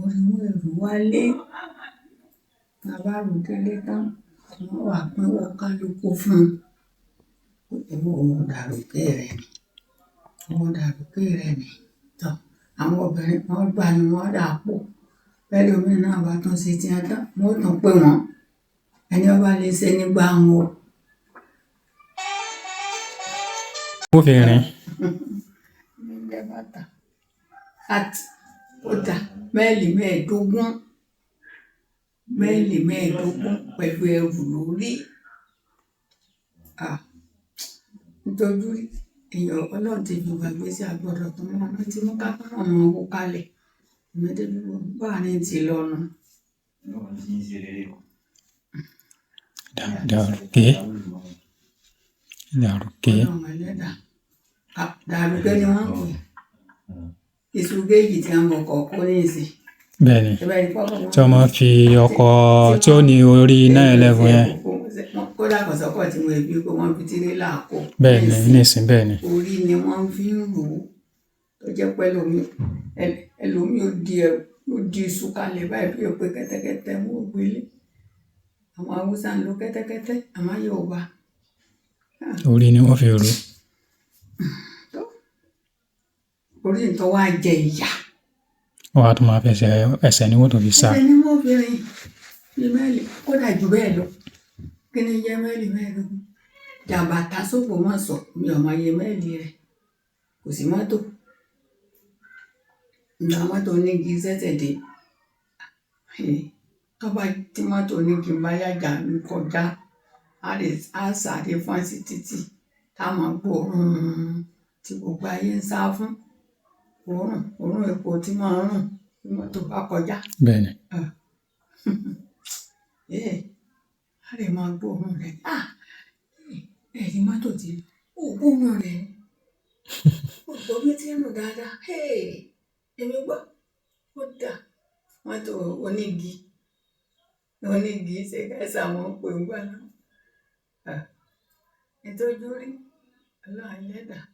orí mú ẹrù wálé. Tá a bá rù délé tán, wọ́n wá pínwó kálukú fún un. Owó Dàrúkẹ́ rẹ̀ ni. Owó Dàrúkẹ́ rẹ̀ ni. Tọ́ àwọn obìnrin wọ́n gbà ni wọ́n dà pọ̀. Bẹ́ẹ̀ lómi náà bá tún ṣe tí a tán, wọ́n tún pè wọ́n. Ẹni ọba lè ṣe nígbà wọn o. Obìnrin. Ní jẹ́ bàtà. Àti kódà máìlì mẹ́ẹ̀ẹ́dógún pẹ̀lú ẹrù lórí. Nítorí èèyàn Ọlọ́run ti fi gbàgbé sí àgbọ̀dọ̀ tó mọ́ ọ́n tí mú ká kán ọmọ owó kalẹ̀. Ìmọ̀dé bí bá ní ti lọ́nu. Dàrúkẹ́. Ọlọ́run ẹlẹ́dàá. Dàrúkẹ́ ni wọ́n ń pè. Iṣu géèjì tí a mọ̀ kọ̀ọ̀kan ní ìsìn. Bẹ́ẹ̀ni, tí wọ́n máa fi ọkọ̀ tí ó ní orí 911 yẹn. Kódà kò sọ́kọ̀ tí mo bí pé wọ́n fi tirẹ́là kó. Bẹ́ẹ̀ni, nísìn bẹ́ẹ̀ni. Orí ni wọ́n fi ń rò ó. Tó jẹ́ pé ẹlòmíì ó di iṣu kalẹ̀ báyìí bí ó pé kẹ́tẹ́kẹ́tẹ́ mú gbélé. Àwọn Haúsá ń lo kẹ́tẹ́kẹ́tẹ́, àmọ́ Yorùbá. Orí ni wọ́n fi rò ó. Orí ń tọ́ wá jẹ ìyà. Wọ́n á tún máa fẹsẹ̀ ẹsẹ̀ ni wọ́n tó fi sá. Ẹsẹ̀ ni wọ́n fi rìn ní máìlì kódà jù bẹ́ẹ̀ lọ. Kí ni jẹ́ máìlì mẹ́ẹ̀ẹ́dógún? Jàbàtà s'Ógbómọ̀ṣọ́ mi ò mọ iye máìlì rẹ̀. Kò sí mọ́tò. Ìgbà mọ́tò onígi ṣẹ̀ṣẹ̀ dé. Tọ́ba tí mọ́tò onígi bá yàjà ń kọjá, á sáré fọ́n sí títì táwọn gbóòórùn tí gbogbo ayé ń sá fún. Òórùn epo tí máa ń rùn tí mọ́tò bá kọjá. Bẹ́ẹ̀ni. A lè máa gbóòórùn rẹ̀. Ẹ̀yin mọ́tò ti gbóòórùn rẹ̀. Gbogbo bí tí ń rùn dáadáa. Èmi gbọ́. Ó dà. Mọ́tò onígi ṣe kẹ́sà wọn pè ń gbà náà. Ìtọ́jú rí Ọlọ́run ẹlẹ́dàá.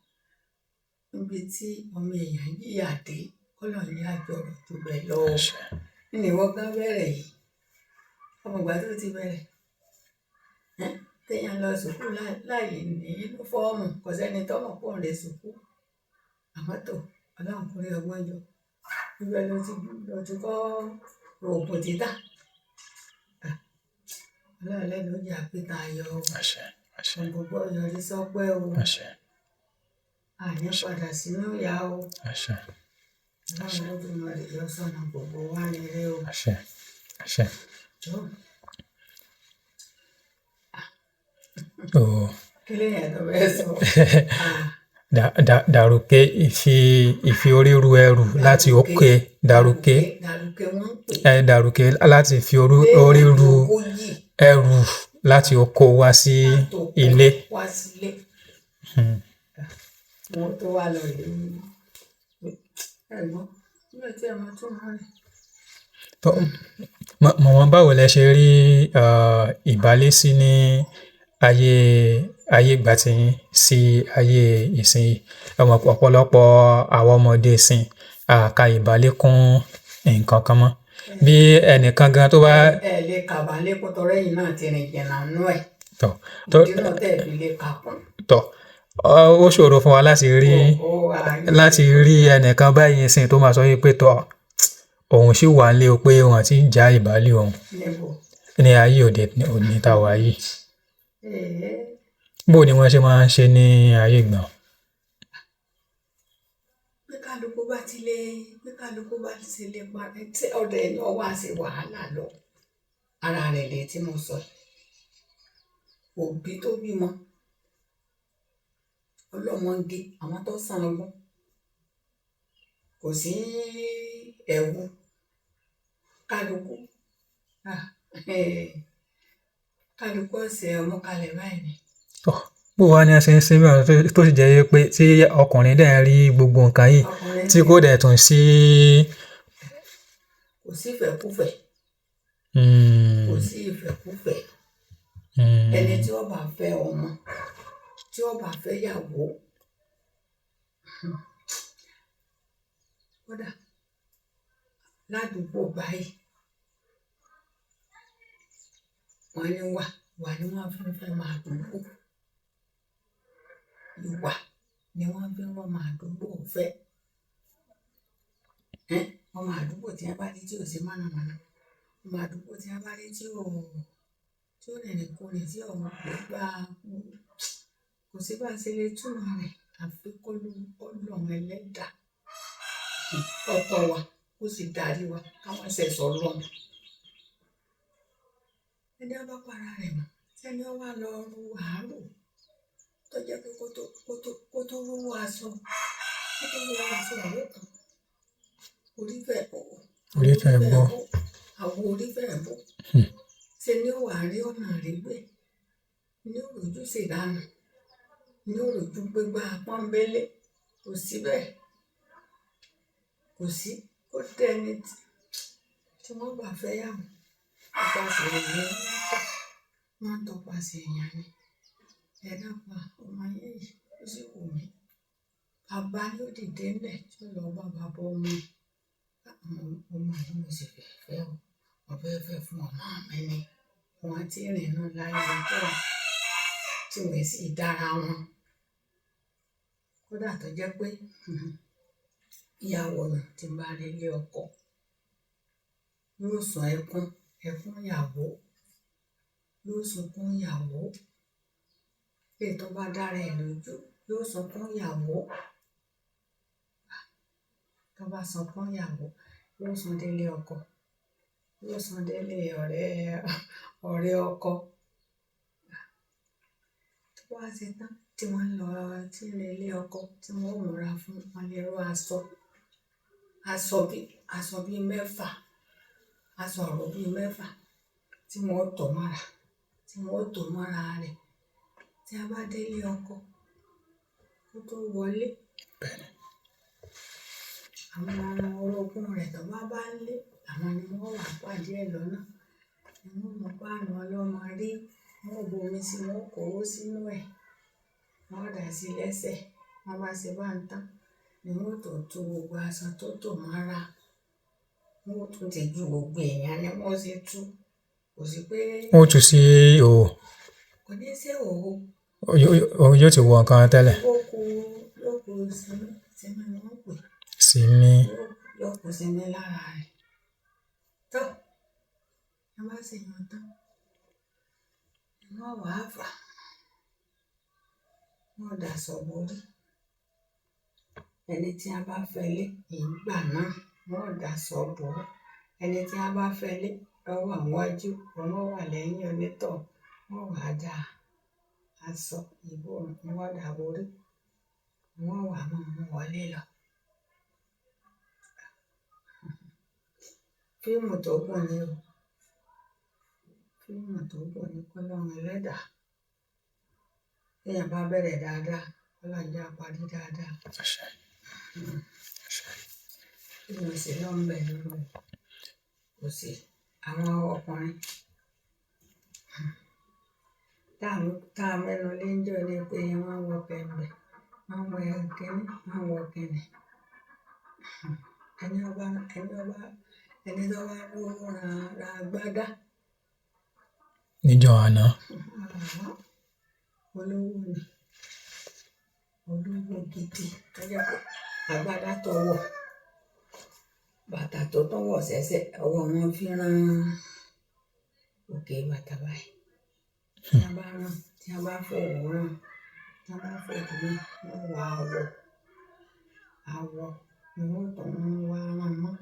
Níbi tí ọmọ èèyàn yíyà dé, Ọlọ́run yá jọ̀rọ̀ jù bẹ́ẹ̀ lọ. Ní ìwọ gán bẹ̀rẹ̀ yìí. Ọmọ ìgbà tó ti bẹ̀rẹ̀. Téèyàn lọ sùkúù láàyè ní fọ́ọ̀mù, kò sẹ́ni tọ́mọ̀ pọ̀ ń lè sùkúù. Àmọ́ tó Ọlọ́run kórè ọgbọ́n jọ. Ibẹ̀ ló ti kọ́ oògùn títà. Ọlọ́run ẹlẹ́dàá ó jẹ́ àpéta ayọ̀ o. Gbogbo yọrí sọ́pẹ́ o. Àní padà sínú ìyà o. Ọlọ́run Olódùmarè yọ sọ́nà gbogbo wa nílé o. Kí lèyàn tó bẹ́ẹ̀ sọ? Dàrúkẹ́ ìfi orí ru ẹrù láti òkè. Dàrúkẹ́ láti fi orí ru ẹrù láti oko wá sí ilé. Wọ́n tó wá lọ rèé. Ẹ̀gbọ́n, nígbà tí ẹ máa tún máa rìn. Mọ̀mọ́ báwo lẹ ṣe rí ìbálé sí ní ayé ìgbà tí yín sí ayé ìsinyìí? Ọ̀pọ̀lọpọ̀ àwọn ọmọdé ìsìn ka ìbálé kún nǹkan kan mọ́. Bí ẹnìkan gan tó bá. Ẹ lè kà ìbálé kún torí ẹ̀yin náà ti rìn jìnnà nú ẹ̀. Ìdí náà tẹ̀ fi lè kà kún. Ó ṣòro fún wa láti rí ẹnìkan báyìí sìn tó máa sọ wípé òun sì wà nílé o pé òun àti já ìbálé òun ní ayé òní tá a wà yìí. Bó ni wọ́n ṣe máa ń ṣe ní ayé ìgbà? Bí kálukú bá ti lè parẹ́ tí ọ̀dọ̀ ẹni ọwọ́ àṣẹ wàhálà lọ. Ara rẹ̀ lè tí mo sọ. Òbí tó bímọ. Ọlọ́mọge àwọn tó san ọgbọ́n. Kò sí ẹ̀wù kálukú. Kálukú ọ̀sẹ̀ ọmọ kalẹ̀ báyìí ni. Bó wá ní a ṣe ń ṣe bẹ́ẹ̀ tó sì jẹ́ pé tí ọkùnrin dẹ̀ rí gbogbo nǹkan yìí tí kò dẹ̀ tún sí. Kò sí ìfẹ́kúfẹ̀ẹ́. Kò sí ìfẹ́kúfẹ̀ẹ́. Ẹni tí ó bá fẹ́ ọmọ, tí ó bá fẹ́ yàwó. Kódà ládùúgbò báyìí wọ́n ní wà ni wọ́n fi ń fẹ́ máa dúgbò, ìwà ni wọ́n fi ń wọ́n máa dúgbò fẹ́. Ọmọ àdúgbò tí a bá rí tí ò sí mọ̀nàmọ́ná, ọmọ àdúgbò tí a bá rí tí ò rìnrìn kúrìn tí ọmọ pé kò sí bá ṣe lè túmọ̀ rẹ̀ àfi kọ́lọ́run ẹlẹ́dàá ọ̀tọ̀ wa ó sì darí wa káwọn ṣẹ̀ṣọ́ lọ́n. Ẹni ọba para rẹ̀ mọ́ sẹ́ni ó wá lọ ru àárò tó jẹ́ pé kó tó rówó aṣọ ọ̀rẹ́ kan orí fẹ́ bọ́ àwọn orí fẹ́ bọ́ ṣe ni ó wà rí ọ̀nà rí gbé ní òròjú ṣèdánù ní òròjú gbégbá pọ́nbélé kò sí bẹ́ẹ̀ kò sí kó tẹ́ni tí wọ́n bá fẹ́ yàwó nípasẹ̀ èèyàn wọ́n tọpasẹ̀ èèyàn ni ẹ̀dá pa ọmọ yìí ó sì wù mí bàbá ní ó dìde ńlẹ̀ tí ó lọ bá bàbá ọmọ yìí mo sì fẹ́ o ọ̀fẹ́ fẹ́ fún ọmọ mi ni wọ́n ti rìn náà láyé ọjọ́ tí wọ́n sì dára wọn kódà tó jẹ́ pé ìyàwó náà ti bá rí ilé ọkọ yóò sọ ẹkún ìyàwó yóò sunkún ìyàwó lè tó bá dára ẹ̀ lójú yóò sunkún ìyàwó tó bá sunkún ìyàwó yóò sun délé ọkọ yóò sun délé ọ̀rẹ́ ọkọ tó bá ṣe tán tí wọ́n lọ tí ilé ọkọ tí wọ́n múra fún wọn lè ró aṣọ bíi mẹ́fà aṣọ ọ̀rọ̀ bíi mẹ́fà tí wọ́n tò mọ́ra rẹ̀ tí a bá délé ọkọ kó tó wọlé àwọn orogún rẹ̀ tó bá ń lé àwọn ni wọ́n wà pàdé ẹ̀ lọ́nà ni wọ́n mọ páànù ọlọ́mọ rí wọ́n bomi sí wọn kówó sínú ẹ̀ wọ́n dà sí lẹ́sẹ̀ wọ́n bá ṣe bá ń tán ni wọ́n tó tú gbogbo aṣọ tó tò mọ́ra wọ́n tún ti ju gbogbo èèyàn ni wọ́n ṣe tú kò sí pé. wọ́n tún sí òwò. kò ní sí òwò. yóò ti wọ nǹkan tẹ́lẹ̀. yóò kú sinmi ni wọ́n pè. sinmi. yóò kú sinmi lára rẹ̀ tó ẹ bá ṣe yàn tán wọ́n wàá fà wọ́n dà sọ borí ẹni tí a bá fẹ́ lé ìgbà náà wọ́n dà sọ bò ó ẹni tí a bá fẹ́ lé lọ́wọ́ àwọn ajú wọ́n wà lẹ́yìn onítọ̀ wọ́n wàá dà aṣọ ìbò wọ́n dà borí wọ́n wà mọ́ wọlé lọ. fíìmù tó gùn ni o fíìmù tó gùn ni kọ́lọ́run ẹlẹ́dàá téèyàn bá bẹ̀rẹ̀ dáadáa kọ́lọ́run jẹ́ àparí dáadáa. fíìmù sì ló ń bẹ̀ nínú rẹ̀ kò sí àwọn ọkùnrin tá a mẹ́nu lé ń jọ ní pé wọ́n wọ pẹ̀mbẹ̀ wọ́n wọ kínní wọ́n wọ kínní ẹni tó bá lówó ra agbádá. níjọ́ àná. olówó gidi tọ́jà pé agbádá tó wọ̀ bàtà tó wọ̀ sẹ́sẹ̀ ọwọ́ wọn fi rán òkè bàtà báyìí tí a bá fòwò rán wọ́n wá àwọ̀ ni wọ́n tó ń wá rán mọ́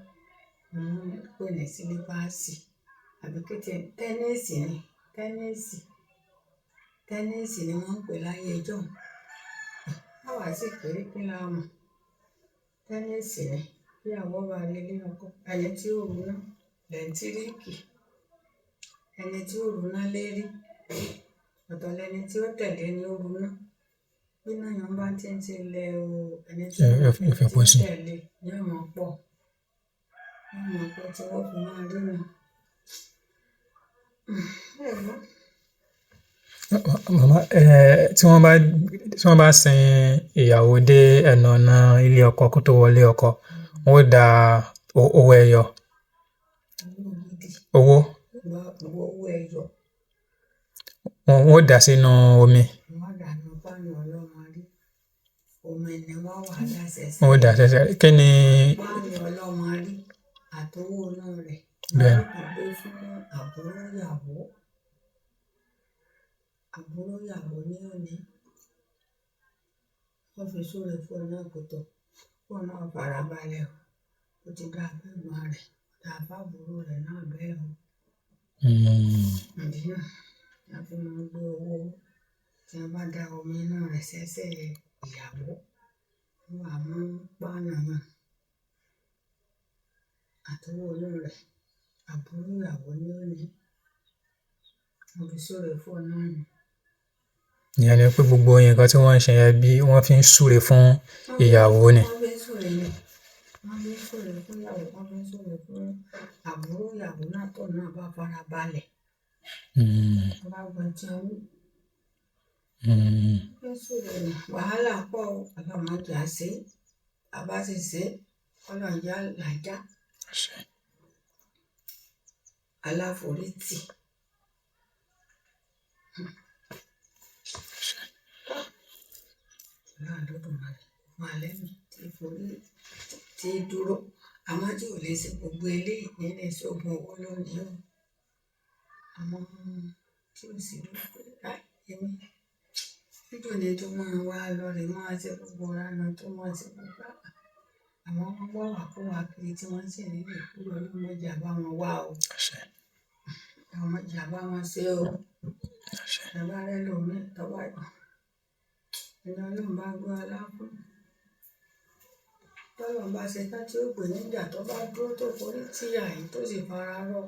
ni wọ́n pè ní sílípáàsì àbí kété tẹ́nísì ni wọ́n ń pè láyé ẹjọ́ àwa sì kéré pín láàmú tẹ́nísì ni bí àwọn bá rí ilé ọkọ ẹni tí ó rú náà lẹ́ńtíríìkì ẹni tí ó rú náà lérí ọ̀tọ̀ lẹni tí ó tẹ̀lé ní ó rú náà bí náà yàn bá ti ń ti lẹ o ẹni tí ó tẹ̀lé ní ọmọ pọ̀ tí wọ́n fi máa rí nù. màmá tí wọ́n bá sin ìyàwó dé ẹnu ọ̀nà ilé ọkọ kó tó wọlé ọkọ wọ́n dá owó ẹyọ owó owó ẹyọ wọn ó dà sínú omi wọ́n dànù páànù ọlọ́mọrí omi ni wọ́n wà dá wọn ó dà sẹ́sẹ́ sẹ́sẹ́ kí ni páànù ọlọ́mọrí àtowó inú rẹ̀ bẹ́ẹ̀ wọ́n kò gbé fún àbúrò ìyàwó ní òní wọ́n fi sóre fún ọ náà kò tọ́ fún ọ náà farabalẹ̀ o ó ti dá abẹ́gbọ́n rẹ̀ dá fábùrò rẹ̀ náà bẹ́ẹ̀ o ìdí náà la fi máa gbé owó tí wọ́n bá dá omi inú rẹ̀ sẹ́sẹ̀ ìyàwó wọ́n wà mú páànù náà àtowó inú rẹ̀ àbúrò ìyàwó ní òní wọ́n fi sóre fún ọ náà ni. ìyẹn ni pé gbogbo nǹkan tí wọ́n ń ṣe yẹn bí wọ́n fi ń súre fún ìyàwó ni. wọ́n fi ń súre ni wọ́n fi ń súre fún ìyàwó wọ́n fi ń súre fún àbúrò ìyàwó náà tó náà bá fara balẹ̀ wọ́n bá gbọ́n tí wọ́n wí. wọ́n fi ń súre ni wàhálà pọ̀ o ọlọ́mọdé àṣẹ àbá sì ṣe ọlọ́njà làjá aláforítì. Olódùmarè wà lẹ́nu tí dúró àwọn tí ò lè ṣe gbogbo eléyìí nínú ìṣògùn owó lónìí o àwọn tí ò sì dúró pé èmi níjọ́ ni tó máa wá lọ rè máa ṣe gbogbo ránà tó máa ṣe gbogbo àwọn ọmọ wá wà kó wà kiri tí wọ́n sì nílò kúrò lọ́mọdé àbá wọn wá o ọmọdé àbá wọn ṣe o bàbá rẹ lòmí tọ́wọ́ ẹni Ọlọ́run bá gbọ́ aláàbò tọ́lọ́run bá ṣe tán tí ó pè níjà tó bá dúró tó forí tí àyè tó sì fara rọ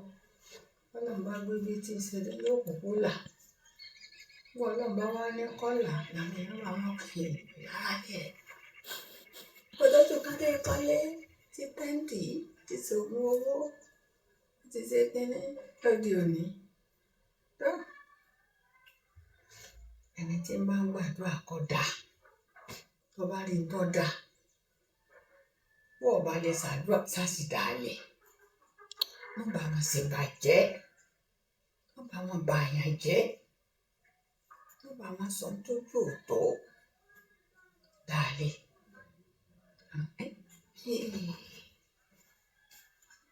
tọ́lọ́run bá gbé bí tí ìṣẹ̀lẹ̀ yóò kúkú là wọ́n Ọlọ́run bá wá ní kọ́là làwọn èèyàn máa wọ́n kiri láàyè olójú kádé kọ́lé ti tẹ́ǹtì ti ṣògùn owó ti ṣe kínní lóde òní tó ẹni tí ń bá ń gbàdúrà kó dáa tó bá rí tó dáa wọ́n bá lè ṣàdúrà sásì dálẹ̀ wọ́n bá wọn ṣe bàjẹ́ wọ́n bá wọn bà àyàn jẹ́ wọ́n bá wọn sọ tójú òtó dálẹ̀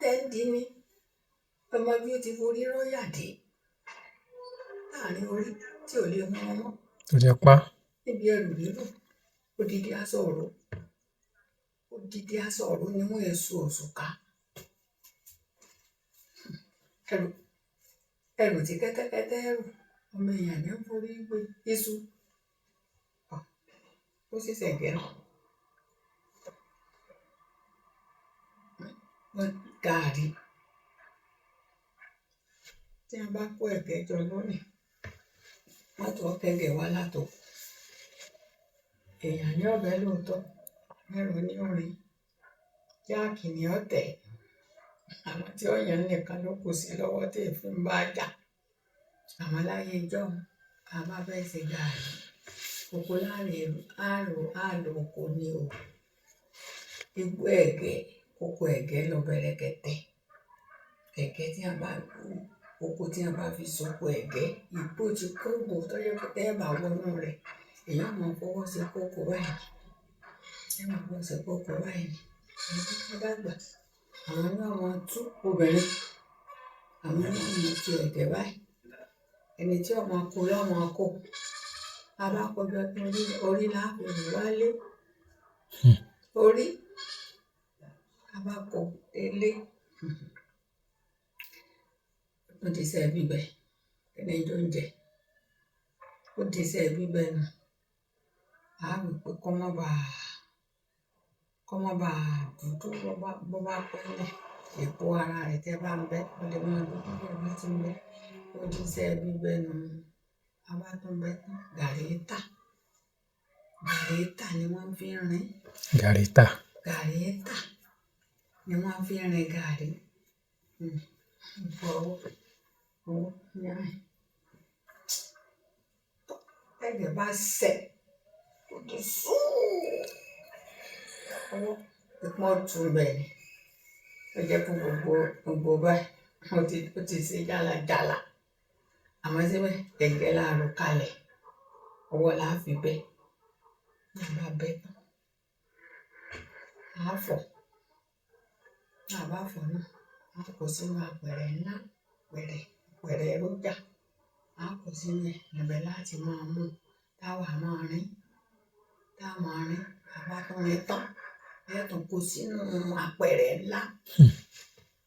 tẹ́ǹdì ni ọmọ bí ó ti forí rọ́yà dé láàrin orí tí ò lè mú ọmọ tó jẹ́ pa níbi ẹrù rírù odidi aṣọ ọ̀rọ̀ ni wọ́n èso òṣùká ẹrù tí kẹ́tẹ́kẹ́tẹ́ ẹrù ọmọ èèyàn ní forí gbé iṣu ó sì ṣẹ̀gẹ́ gààrí tí wọ́n bá kó ẹ̀gẹ́ jọ lónìí wọ́n tó kẹ́gẹ́ wá látò èèyàn ní ọ̀bẹ lóòótọ́ mẹ́rọ ní orin jáàkì ní ọ̀tẹ̀ àwọn tí ọ̀yàn nìkan ló kù sí lọ́wọ́ tí èéfín bá jà àwọn láyé ijọ́ ká bá fẹ́ ṣe gààrí oko láàrin àlò oko ni o igbó ẹ̀gẹ́ oko ẹ̀gẹ́ lọ bẹ̀rẹ̀ kẹtẹ ẹ̀gẹ́ tí a bá oko tí a bá fi sọ̀kò ẹ̀gẹ́ ìgbó ti kóńgò tó yẹ kó tẹ́ bá wọnú rẹ̀ èèyàn máa fọwọ́ sí kókó báyìí ẹ máa fọwọ́ sí kókó báyìí ẹni tó bá dàgbà àwọn náà máa tú obìnrin àwọn náà máa ti ẹ̀gẹ́ báyìí ẹni tí ọmọ kó lọ́mọ kó abákọjọ orí láàbò wálé orí abákọ ilé ó ti sẹ́ bíbẹ̀ ẹni tó ń jẹ ó ti sẹ́ bíbẹ̀ nù á rò pé kọ́ mọ́ bá dúdú bó bá pẹ́lẹ̀ èpo ara rẹ̀ tẹ́ bá ń bẹ́ ó lè máa dúdú bẹ́ẹ̀ bá ti ń bẹ́ ó ti sẹ́ bíbẹ̀ nù abátúnbẹ́ tán gàríítà ni wọ́n fi ń rin gàríítà ni wọ́n fi ń rin gàrí owó ní àyè ẹ̀gẹ́ bá sẹ̀ kò tó owó ìpọ́n tún bẹ̀ ni ó jẹ́ fún gbogbo báyìí ó ti ṣe jálajàla àmọ́ síbẹ̀ ẹ̀gẹ́ la rò kalẹ̀ ọwọ́ la fi bẹ́ náà bá bẹ́ tán á fọ̀ náà bá fọ̀ náà á kó sínú apẹ̀rẹ̀ ńlá apẹ̀rẹ̀ èròjà á kó sínú ẹ̀ níbẹ̀ láti máa mú táwa máa rín àbá tó rín tán ẹ̀ tún kó sínú apẹ̀rẹ̀ ńlá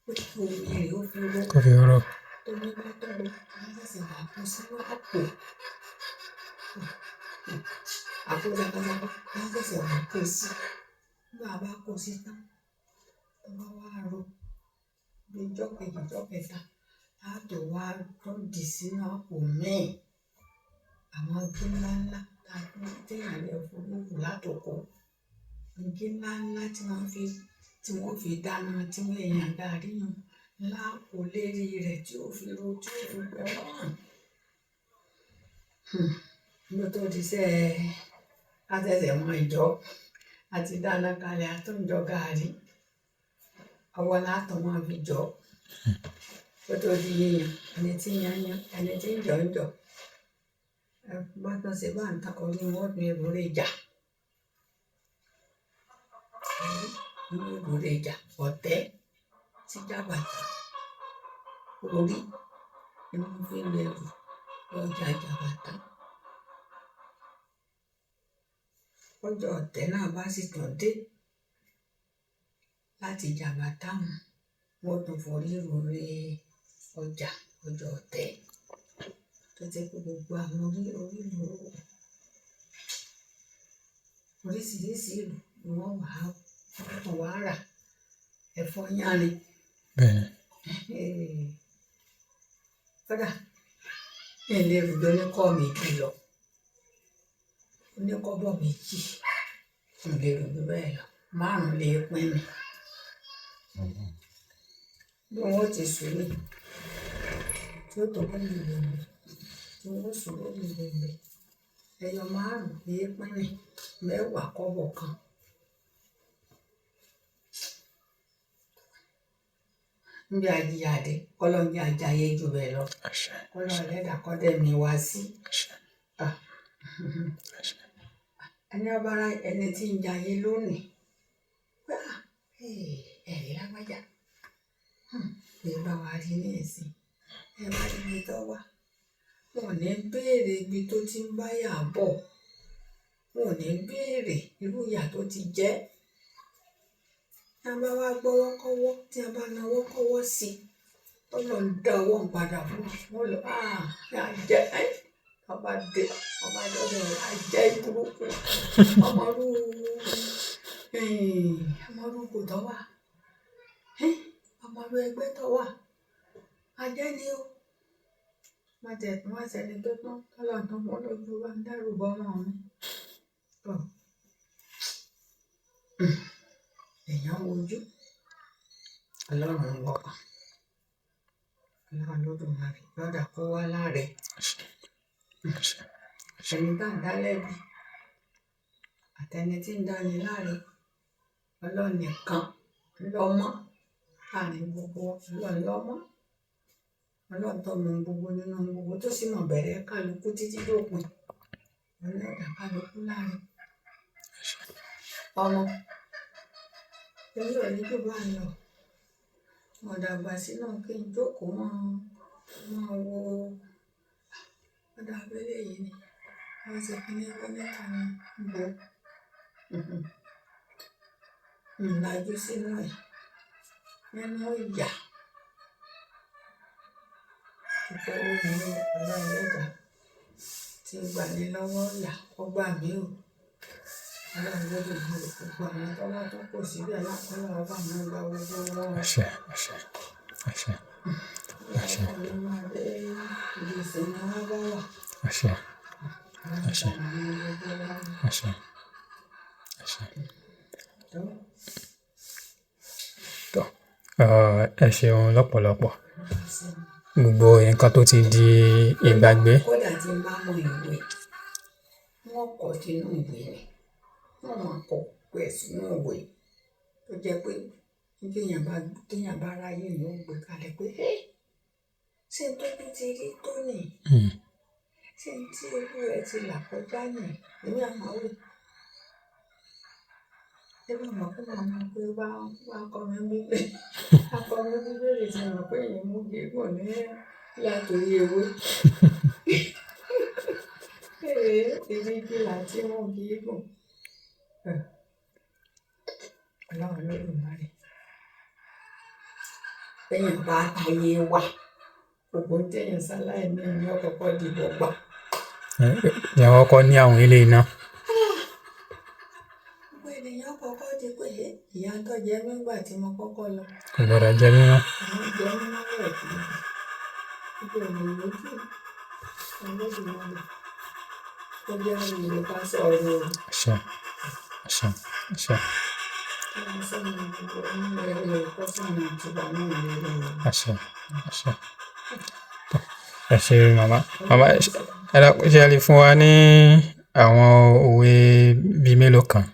pé kí omi rẹ̀ ó fi ró kò fi rọ̀. tómi bá tó ro á ṣẹ̀ṣẹ̀ wá kó sínú àpò ṣàkàṣàkà á ṣẹ̀ṣẹ̀ wá kó sí nígbà bá kó sí tán tó bá wá ro bí ijọ́ kejì ijọ́ kẹta á tó wá tó dì sínú àpò míì àwọn igi ńláńlá téèyàn lè fowó látòkò igi ńláńlá tí wọ́n fi dáná tí wọ́n èèyàn gàrí yàn ńlá kò lérí rẹ̀ tí ó fi ro tí ó fi gbẹ wọ́n. Nígbà tó di sẹ́ ká ṣẹ̀ṣẹ̀ mọ ìjọ àti dáná kalẹ̀ àtúnjọ gàrí ọwọ́ látọ̀ máa fi jọ kó tó di yíyan ẹni tí yan ẹni tí ń jọ bá tán ṣe bá ń ta orí wọn ní ìrúlé ìjà ọ̀tẹ́ tí jàbàtà orí ni wọ́n fi ń lẹ́rù ọjà jàbàtà ọjọ́ ọ̀tẹ́ náà bá sì tàn dé láti jàbàtà wọn tún forí rúlé ọjà ọ̀tẹ́ tó jẹ́ pé gbogbo àwọn oríṣiríṣi ìlú ni wọ́n wá rà ẹ̀fọ́ yánrin. Kódà ilé ìrùjọ oníkọ́ méjì lọ oníkọ́bọ̀ méjì ilé ìrùjọ bẹ́ẹ̀ lọ 5 lè pín mi bí wọ́n ti sùn ní tí ó tó kọ́ ní ìlú mi tí wọ́n sùn lórí ìlú mi ẹyọ 5 lè pín mi 10 kọ́bọ̀ kan. Níbi àjíyàdé kọ́lọ́n ní àjáyé jù bẹ́ẹ̀ lọ kọ́lọ́n ẹlẹ́dà kọ́dẹ̀ mi wá sí ẹni ọbára ẹni tí ń jayé lónìí pé ẹ̀rí lágbájá lè bá wa rí ní ìsìn ẹ bá rí ibi tó wà wọn ò ní béèrè ibi tó ti ń báyà bọ̀ wọn ò ní béèrè irú ìyà tó ti jẹ́ tí a bá wá gbọ́wọ́ kọ́wọ́ tí a bá nawọ́ kọ́wọ́ sí tó lọ ń dá owó ń padà fún wọn lọ àjẹ ọba dọdọ àjẹ burúkú ọmọrú kò tọ́ wà ọmọrú ẹgbẹ́ tọ́ wà àjẹ ni ó má sẹni tó tán tọ́lọ̀ tó mọ́ lójú wa ń dẹ́rù bọ́ ọmọ mi. Èèyàn wojú ọlọ́run ń wọkàn ọlọ́run lódùmarè lọ́dà kó wá láre ẹni tá ń dá lẹ́bi àtẹni tí ń dáni láre ọlọ́run nìkan lọ́mọ láàrin gbogbo ọlọ́run lọ́mọ ọlọ́run tó mọ gbogbo nínú gbogbo tó sì mọ̀ bẹ̀rẹ̀ kálukú títí dópin ọlọ́dà kálukú láre ọmọ èmi ò ní jù bá ń lọ mo dàgbà sínú kí n jókòó mọ́ wo ọ̀dà abẹ́lé yìí ni wọ́n ṣe kí ní kọ́nẹ́tà ní bò ńlájú sínú ẹ̀ nínú ìyà ìfẹ́ lónìí ọlọ́run lẹ́dà tí gbà ní lọ́wọ́ ìyà ó gbà mí o. Ọlọ́run lójú ìlú gbogbo àwọn tó wá tó kò síbẹ̀ lápẹ́lẹ́ ọba máa gba gbogbo wọn. Àṣẹ. Ọlọ́run máa dé ibi ìsinmi wọn bá wà. Àṣẹ. Tó ẹ ṣeun lọ́pọ̀lọpọ̀ gbogbo nǹkan tó ti di ìgbàgbé. Kódà tí n bá mọ ìwé wọn kọ sínú ìwé ni wọn máa kọ pé sínú ìwé tó jẹ́ pé téèyàn bá ráyè ló ń gbé kalẹ̀ pé ṣé n tójú ti rí tó nì? Mm. Ṣé n tí ojú rẹ̀ ti là kọjá nì? Èmi àmọ́ wí. Èmi mọ̀ pé màmá pé bá kọ́ mi bíbélì. Bá kọ́ mi bíbélì tí mo pé èèyàn mú gígùn ní látòrí ewé. Ibi igi láti mú gígùn. Ọlọ́run Olódùmarè. Téèyàn bá táyé wá, gbogbo ohun téèyàn ṣaláì ní ni ó kọ́kọ́ dìbò gbà. Ìyẹn kọ́kọ́ ní àwọn eléyìí náà. Gbogbo ènìyàn kọ́kọ́ di pé ìyá tó jẹ mí nígbà tí mo kọ́kọ́ lọ. Kò gbọdọ̀ jẹ mí mọ́. Àwọn jẹ mí mọ́lẹ̀ kì í. Gbogbo ènìyàn lójú Olódùmarè. Ó jẹ́ ìwé ká sọ̀rọ̀ o. Àṣẹ. Àṣẹ. Àṣẹ. Àṣẹ. Àṣẹ. Ẹ ṣé màmá. Màmá ṣé ẹ lè fún wa ní àwọn òwe bíi mélòó kan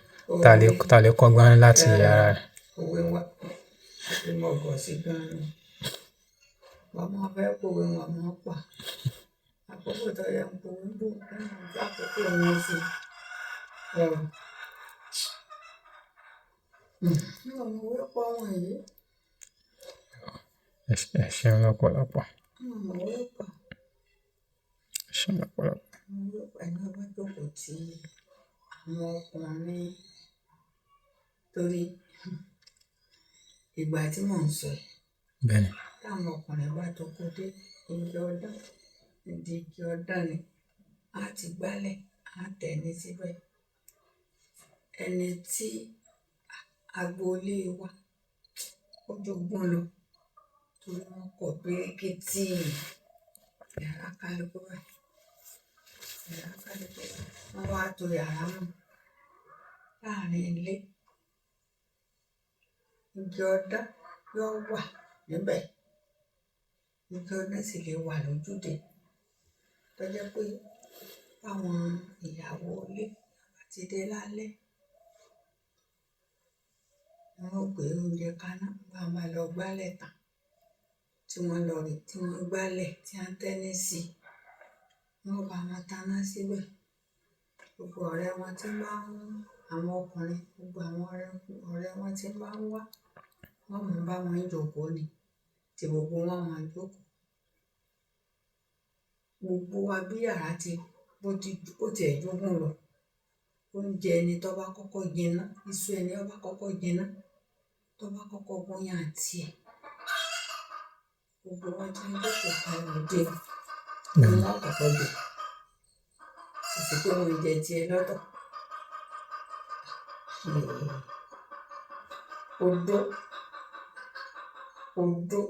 tá lè kọ́gbọ́n láti ara rẹ̀? Òwe wa tí mo gọ̀ sí gan-an. Bàbá fẹ́ pòwe wọn mọ́ pa. Àkókò tó yẹ ń pòwe dùn àkókò wọn sí. Àwọn òwe pọ̀ wọ̀nyí. Ẹ ṣeun lọ́pọ̀lọpọ̀. Àwọn òwe pọ̀. Ẹ ṣeun lọ́pọ̀lọpọ̀. Àwọn òwe pọ̀ ní ọba jókòó tí àwọn ọkùnrin torí ìgbà tí mò ń sọ yìí. Bẹ́ẹ̀ni. Táwọn ọkùnrin bá tó kó dé igi ọdán, ìdí igi ọdán ni á ti gbálẹ̀, á tẹ̀ ní síbẹ̀. Ẹni tí agboolé wa ó jogún lọ torí wọn kọ̀ bíríkítì yàrá kálukú báyìí. Yàrá kálukú báyìí. Wọ́n wá to yàrá mọ́ láàrin ilé. Igi ọdán yóò wà níbẹ̀. Igi ọdán sì lè wà lójúde. Tó jẹ́ pé báwọn ìyàwó ilé àti dé lálẹ́, wọ́n ó gbé oúnjẹ kaná, wọ́n á máa lọ gbálẹ̀ tán. Tí wọ́n lọ rí, tí wọ́n gbálẹ̀, tí wọ́n tẹ́ní sí i, wọ́n bá wọn taná síbẹ̀. Gbogbo ọ̀rẹ́ wọn tí bá ń àwọn ọkùnrin, gbogbo àwọn ọ̀rẹ́ wọn tí bá ń wá, wọ́n mọ̀ bá wọn jókòó ni. Tí gbogbo wọn máa jókòó. Gbogbo wa bí yàrá ó ti ẹ̀ jogún lọ. Oúnjẹ ẹni tó bá kọ́kọ́ jiná, iṣu ẹni ó bá kọ́kọ́ jiná, tó bá kọ́kọ́ gúnyán àti ẹ̀. Gbogbo wọn tí ń jókòó kan lòdì ni wọ́n kọ́kọ́ jẹ. Kò sí pé wọ́n jẹ tiẹ̀ lọ́tọ̀. Odó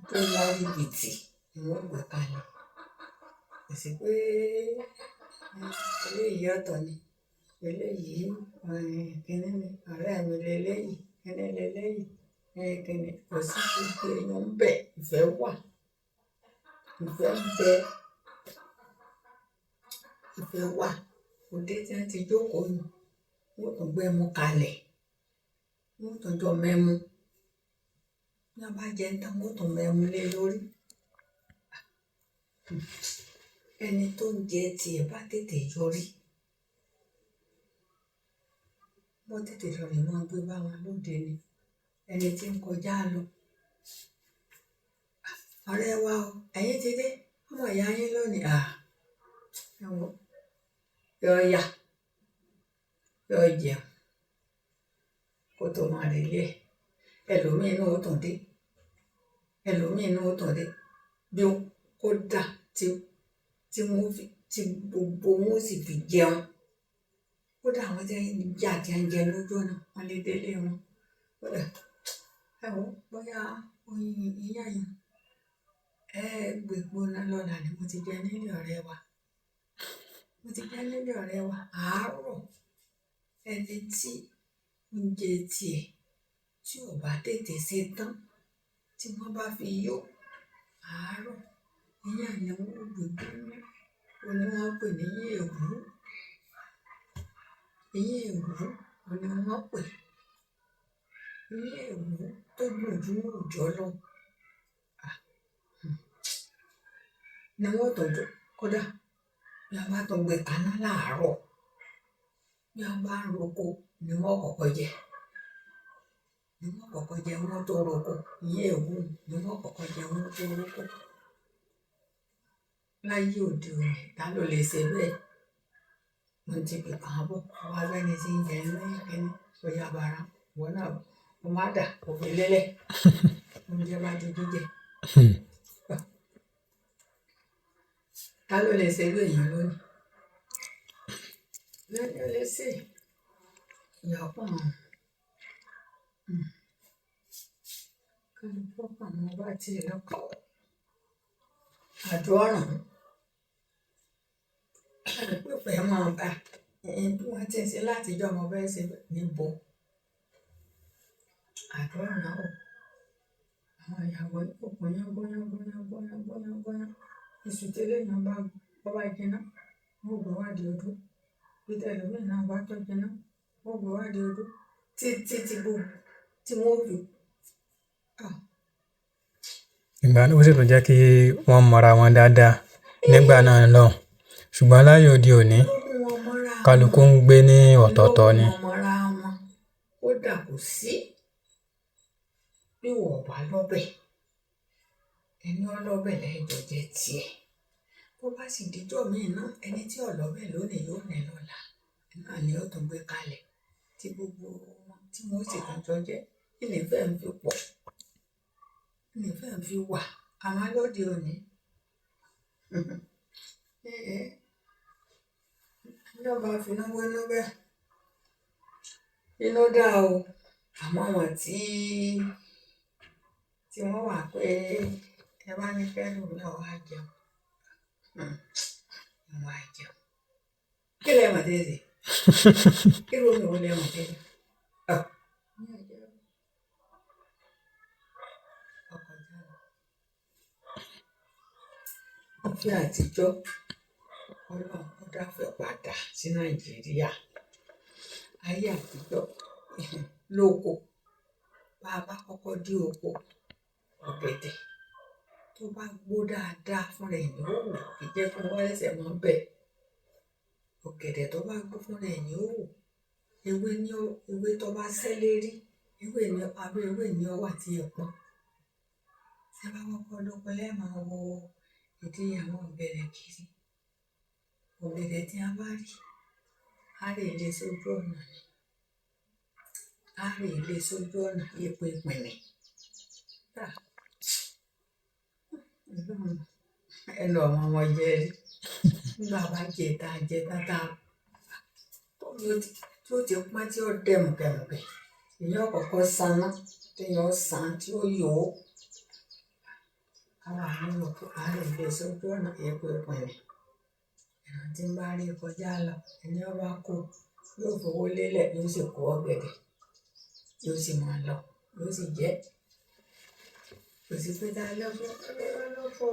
tó lárí bìtì ni wọ́n gbé kalẹ̀. Kò sí pé eléyìí ọ̀tọ̀ ni. Eléyìí kíní ni. Ọ̀rẹ́ mi leléyìí. Kíní leléyìí. Kíní. Kò sí gbogbo èèyàn ń bẹ. Ìfẹ́ wà. Ìfẹ́ ń bẹ. Ìfẹ́ wà. Òde tí wọ́n ti jókòó nù. Wọ́n tún gbé ẹmu kalẹ̀. Wọ́n tún jọ mẹ́mu. Bí wọ́n bá jẹ tán, wọ́n tún mẹ́mu lé lórí. Ẹni tó ń jẹ tiẹ̀ bá tètè yọrí. Wọ́n tètè lọ rè máa gbé bá wọn lóde ni. Ẹni tí ń kọjá lọ. Ọ̀rẹ́ wa o, ẹ̀yin ti dé. Ọmọ ìyá yín lónìí. Ẹ̀wọ̀n. Yóò yá. Yóò jẹun. Kó tó máa relé ẹ̀. Ẹlòmíì náà ó tún dé. Ẹlòmíì náà ó tún dé. Bí ó kó dà tí gbogbo wọn ó sì fi jẹun. Kódà àwọn tí ń jà tí ń jẹ lójú ọ̀nà, wọ́n lè délé wọn. Kódà ẹ̀wọ̀n bóyá oyin ìyá yẹn gbé gbóná lọ́la ni mo ti jẹ nílé ọ̀rẹ́ wa. Mo ti jẹ nílé ọ̀rẹ́ wa. Àárọ̀ ẹni tí oúnjẹ tiẹ̀ tí ò bá tètè ṣe tán, tí wọ́n bá fi yó àárọ̀, ìyá ni wọ́n gbé gbóná. Ó ní wọ́n pè ní yèwú. Yèwú ó ní wọ́n pè. Yèwú tó gbòjú òòjọ́ lọ. ni wọ́n tọ́jú. Kódà bí a bá tún gbé kaná láàárọ̀, bí a bá ń roko ni wọ́n kọ́kọ́ jẹ. Ni wọ́n kọ́kọ́ jẹ wọ́n tó roko. Ìyẹ́ èwú ni wọ́n kọ́kọ́ jẹ wọ́n tó roko. Láyé òde òní, ta ló lè ṣe bẹ́ẹ̀? Mo ti fi kàn bọ̀. Wá bẹ́ni tí ń jẹ ní kíní, bóyá bara, wọ́n náà mo má dà kò fi lélẹ̀. Oúnjẹ bá di jíjẹ. Ta ló lè ṣe irú èèyàn lónìí? Lẹ́ni ó lè ṣe ìyàpọ̀ àwọn. Kálukú ọkàn wọn bá ti lọ́kàn. Àdúrà pípẹ́ máa bá bí wọ́n ti ń ṣe láti jọ ọmọ bẹ́ẹ̀ ṣe níbo. Àdúrà ò. Àwọn ìyàwó gbóyán. Iṣu tẹ́lẹ̀ náà bá jiná, wọ́n gbé wá di odó. Bí tẹlifíìn náà bá tó jiná, wọ́n gbé wá di odó. Títí tí wọ́n fi. Ìgbà náà ó sì tún jẹ́ kí wọ́n mọra wọn dáadáa nígbà náà lọ́hùn. Ṣùgbọ́n láyé òde òní, kálukú ń gbé ní ọ̀tọ̀ọ̀tọ̀ ni. Wọ́n mọra wọn. Kódà kò sí bí wọ́n bá lọ́bẹ̀. Ẹni ọlọ́bẹ̀ lẹ́jọ́ jẹ́ tiẹ̀. Bó bá sì dijọ́ míì náà, ẹni tí ọlọ́bẹ̀ lónìí yóò ní lọ́la. Náà ni ó tún gbé kalẹ̀ tí gbogbo wọn tí wọ́n sì tún jọ jẹ́. Ìnífẹ̀ ń fi pọ̀. Ìnífẹ̀ ń fi wà. Àwọn lóde òní. Ní ọba finú wínú bẹ́ẹ̀. Inú dá o. Àmọ́ àwọn tí wọ́n wà pé ẹ bá ní fẹ́ lù náà wá jẹun. Wá jẹun. Kí lẹ mọ̀ tẹ́lẹ̀? Kí ló ń wọlé mọ̀ tẹ́lẹ̀? Ìfẹ́ àtijọ́ Ọlọ́run ó dáfẹ́ padà sí Nàìjíríà. Ayé àtijọ́ lóko. Bá a bá kọ́kọ́ dé oko ọ̀gẹ̀dẹ̀ tó bá gbó dáadáa fúnra ẹ̀ ní ó wù. Kì í jẹ́ fún wọn lẹ́sẹ̀ mọ́ bẹ́ẹ̀. Ọ̀gẹ̀dẹ̀ tó bá gbó fúnra ẹ̀ ní ó wù. Ewé tó bá sẹ́lérí. Ewé ní ọwọ́ àti ẹ̀pọ̀n. Ṣé bá kọ́kọ́ lóko lẹ́ẹ̀mọ́ wo ìdí àwọn ọ̀gẹ̀dẹ̀ kiri. Ọ̀gẹ̀dẹ̀ tí a bá rí, a lè lé sójú ọ̀nà ni. A lè lé sójú ọ̀nà epo ìpìnlẹ̀. Ẹnu ọmọ wọn jẹ rí. Nígbà bá jẹ ta tí ó ti pọ́n tí ó dẹ̀mùkẹ̀mùkẹ̀. Èèyàn kọ́kọ́ saná, téèyàn san tí ó yò ó. Àwọn àmì òkú a lè lé sójú ọ̀nà epo ìpìnlẹ̀. Ẹ̀ràn tí ń bá rí kọjá lọ, ẹni ó bá kó yóò fowó lélẹ̀ yóò sì kó ọ̀gẹ̀dẹ̀. Yóò sì máa lọ, yóò sì jẹ́. Kò sí pé ta lọ́fọ́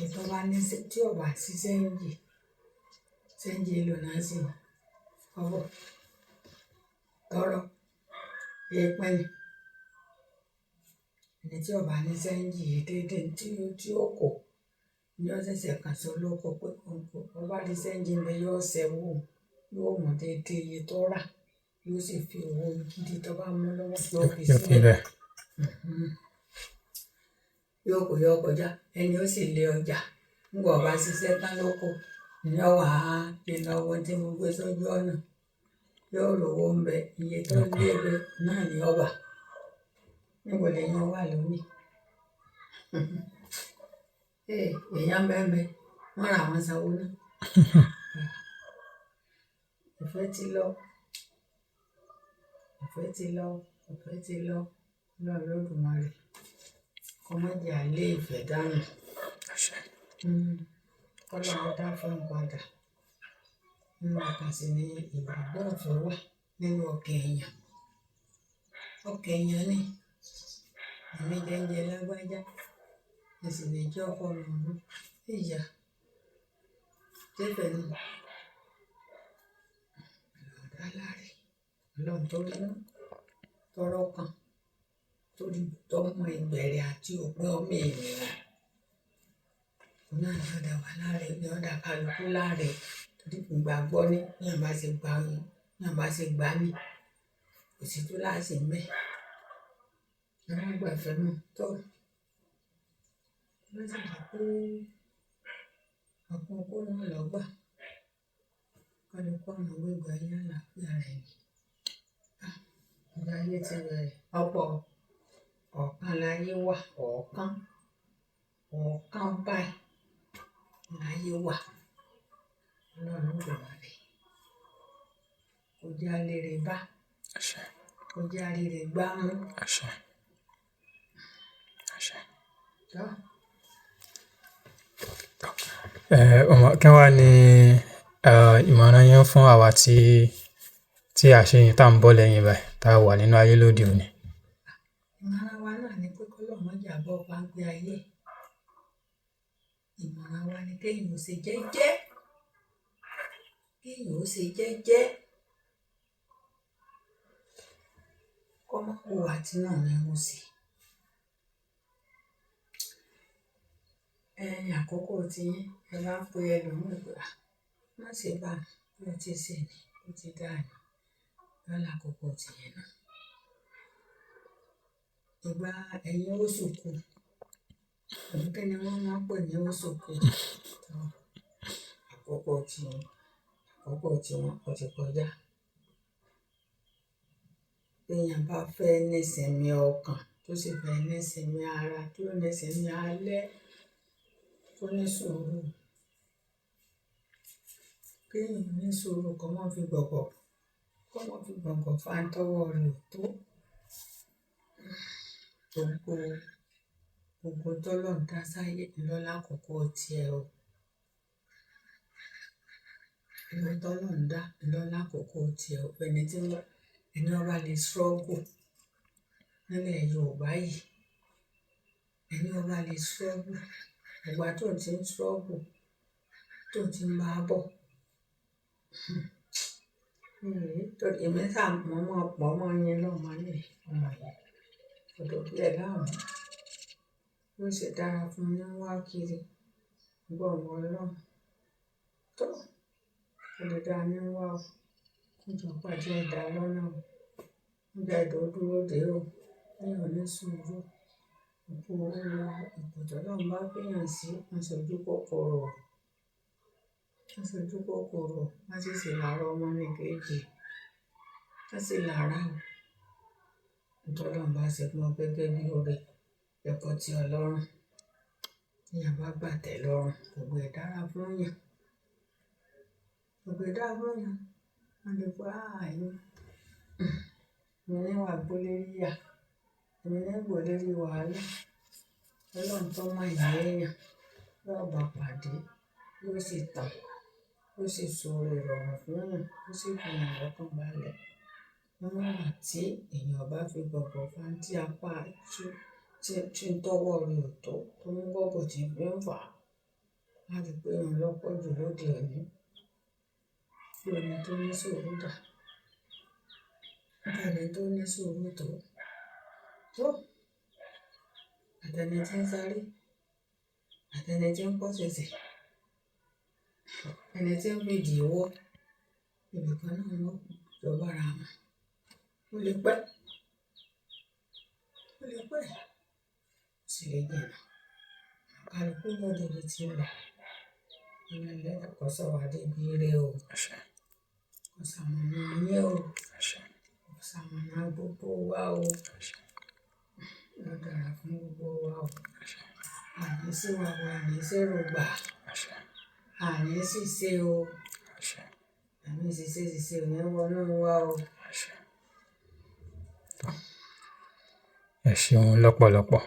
ètò bá ní tí ọba sí sẹ́ńjì lò náà sí ọwọ́ tọrọ èèpẹ̀lẹ̀. Ẹni tí ọba ní sẹ́ńjì déédéé tí ó kò ní ọ̀sẹ̀sẹ̀ kan sí olóko pé ọba ní sẹ́ńjì ń bẹ yóò ṣẹ́wó yóò mọ̀ déédéé iye tó rà yóò sì fi owó gidi tó bá mú lọ́wọ́ yóò fi sílẹ̀. Yóò kọjá ẹni ó sì lé ọjà. Nígbà ọba ṣiṣẹ́ tán lóko ní ọwà ìnáwó tí mo gbé sójú ọ̀nà yóò rówó ń bẹ iye tó lé ebè náà ní ọba. Níbo lèèyàn wà lónìí? Èèyàn bẹ́ẹ̀ wọ́n ra àwọn sanwó náà. Ìfẹ́ ti lọ lọ́run Olódùmarè. Kọ́mọ́dé alẹ́ ìfẹ́ dànù. Kọ́lọ́run dá fún padà. Nínú ọkàn sì ni ìgbàgbọ́ ọ̀fẹ́ wà nínú ọkàn èèyàn. Ọkàn èèyàn ni èmi jẹ́ lágbájá. Mo sì lè jẹ́ ọkọ mi ìyá. Jẹ́fẹ̀ ni ọ̀dà láre. Ọlọ́run tó rí tọrọ kan torí tọmọ ìbẹ̀rẹ̀ àti òpin ọmọ ènìyàn. òun náà ni ó dá wa láre, ni ó dá kálukú láre. Torí ìgbàgbọ́ ní bí èèyàn bá ṣe gbà yín, bí èèyàn bá ṣe gbà ní, kò sí túláàsì ńbẹ̀. Ẹ má gbà ìfẹ́nú tó. Bó sì jẹ́ pé ọ̀kan kó náà lọ́ gbà, kálukú ọ̀nà gbégbá ayé àlàáfíà rẹ̀ ni. Ìgbà ayé ti bẹ̀rẹ̀ ọ̀pọ̀ ọ̀kan láyé wà, ọ̀kan báyìí láyé wà. Ọlọ́run Olódùmarè kó jẹ́ a lè rí bá, àṣẹ, kó jẹ́ a rí rẹ̀ gbá mú. àṣẹ, àṣẹ. Tó. Kí wá ni ìmọ̀ràn yín fún àwa tí a ṣe tá ń bọ̀ lẹ́yìn báyìí, tá a wà nínú ayé lóde òní? Ìmọ̀ràn wa náà ni pé k'Ọlọ́run má jẹ́ a bọ́ páńpẹ́ ayé. Ìmọ̀ràn wa ni kéèyàn ó ṣe jẹ́jẹ́, kéèyàn ó ṣe jẹ́jẹ́, kó má hùwà tínú rẹ̀ ń ṣe. Àkókò tiyín, ẹ bá ń pe ẹlòmíì pé má ṣe báun, bí o ti ṣe ni, ó ti dáa ni, yóò lákòókò tiyín náà. Ìgbà ẹ̀yin ó sùkú, àbí kí ni wọ́n máa ń pè ní ó sùkú? Àkókò tiwọn ó ti kọjá. Béèyàn bá fẹ́ nísinmi ọkàn, tó sì fẹ́ nísinmi ara, tó nísinmi alẹ́, tó ní sùúrù. Kéèyàn ní sùúrù kó má fi gọ̀gọ̀ fa ń tọ́wọ́ rẹ̀ ò tó. Gbogbo tọ́lọ́run dá sáyé ló lákòókò tiẹ̀ o. Gbogbo tọ́lọ́run dá ló lákòókò tiẹ̀ o. Ẹni ó bá lè struggle nílẹ̀ Yorùbá yìí, ẹni ó bá lè struggle, ìgbà tó ti ń struggle, tó ti ń bá a bọ̀. Torí èmi ṣáà mọ̀ yín lọ́mọ ní ọmọ yìí. Ọ̀dọ̀ bí ẹ láàmú. Bó ṣe dára fún un ní wá kiri. Gbọ́ ọ̀rọ̀ Ọlọ́run. Tó. Ó lè dáa ní wá o. Kó jọ pàdé ẹ̀dá lọ́nà o. Ó jẹ́ ẹ̀dọ̀ dúró dé o. Kéèyàn ní sùúrù. Ipò t'Ọlọ́run bá fìyàn sí, má ṣojú kòkòrò. Má ṣojú kòkòrò. Má sì ṣe làárọ̀ ọmọnìkejì. Má sì làárà o. T'Ọlọ́run bá ṣe fún ọ gẹ́gẹ́ bí oore, jẹ́ kó tẹ́ ọ lọ́rùn. Téèyàn bá gbà tẹ́ lọ́rùn, gbogbo ẹ̀ dára fún yàn. Gbogbo ẹ̀ dára fún yàn. Wọ́n lè pé èmi ní wà gbó lérí ìyà, èmi ní gbó lérí wàhálà. Ọlọ́run tó mọ ìyà èèyàn, yóò bá pàdé, yóò sì tàn, yóò sì ṣoore ìrọ̀rùn fún yàn, yóò sì fi yàn lọ́kàn balẹ̀. Níwọ̀n ìgbà tí èèyàn bá fi gọ̀gọ̀ fa tí apá tí ń tọ́wọ́ rẹ̀ ò tó, tó mú gọ̀gọ̀ tí ń fi ń fà á, láti pé òun lọ́pọ̀ jù lóde òní. Bí ẹni tó ní sùúrù dà. Bí ẹni tó ní sùúrù tó. Tó. Àtẹni tí ń sáré, àtẹni tí ń pọ̀ ṣẹ̀ṣẹ̀, ẹni tí ń fi ìdí wọ́, ibìkan náà ló jọ bára wọn. Ó lè pẹ́, ó sì lè jìnnà. Kálukú ló débi tí ń lọ. Ẹlẹ́dàá kó sọ wá débi ire o. Kó ṣamọ̀nà ayé o. Kó ṣamọ̀nà gbogbo wa o. Yóò dára fún gbogbo wa o. Àní sí wa o, àní sẹ́rù gbà. Àní ṣìṣe o. Àní ṣìṣe ò ní wọnú wa o. Ẹ ṣeun lọ́pọ̀lọpọ̀.